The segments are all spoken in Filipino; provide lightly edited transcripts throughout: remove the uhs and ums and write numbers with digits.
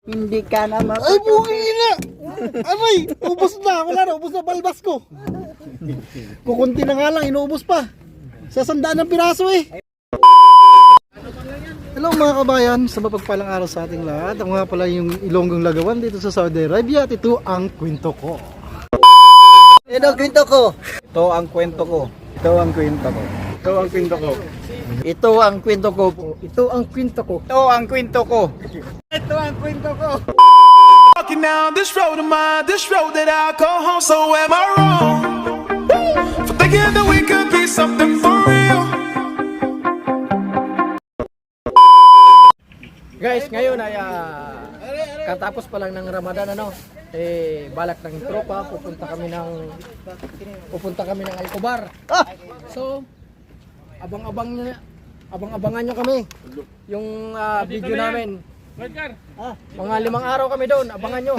Hindi ka na Ay, buking ina! Abay, ubos na. Wala na, ubos na balbas ko. Kukunti na nga lang, inuubos pa. Sa 100 ng piraso eh. Hello mga kabayan, sa mapagpalang araw sa ating lahat. Ako nga pala yung Ilonggong Lagawan dito sa Saudi Arabia at ito ang kwento ko. Ito ang kwento ko. Ito ang kwento ko. Ito ang kwento ko. Ito ang kwento ko. Ito ang kwento ko. Ito ang kwento ko. Ito ang kwento ko. Ito ang kwento ko. Walking down this road of mine, this road that I call home. So am I wrong for thinking that we could be something for real? Guys, ngayon ay katapos pa lang ng Ramadan balak ng tropa pupunta kami ng Alcobar. So, abangan nyo kami yung video namin. Mga 5 araw kami doon, abangan nyo.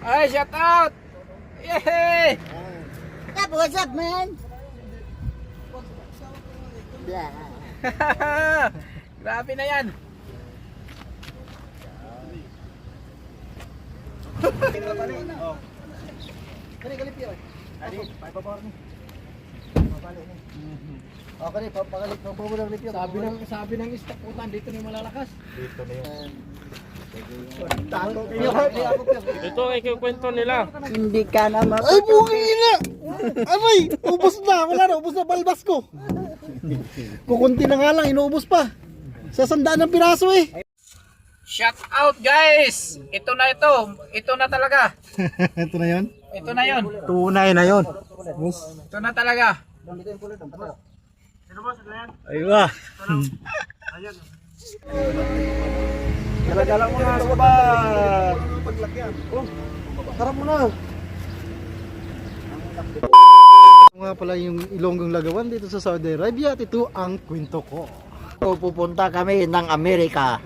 Ay, shout out! Yay! What's up, man? Blah. Grabe na yan. Sabi ng istakutan dito na yung malalakas. Ito ay kikwento nila. Hindi ka na Ay, buking ina! Abay, ubos na. Wala na, ubos na balbas ko. Kukunti na nga lang, inuubos pa. Sa 100 ng piraso eh. Shout out guys! Ito na ito. Ito na talaga. Ito na yun? Ito na yon. Tunay na yun. Ito na talaga. Aywa. Gala-gala mo na sa ba? Oh, sarap mo na. Ako nga pala yung Ilonggong Lagawan dito sa Saudi Arabia at ito ang kwento ko. Pupunta kami ng Amerika.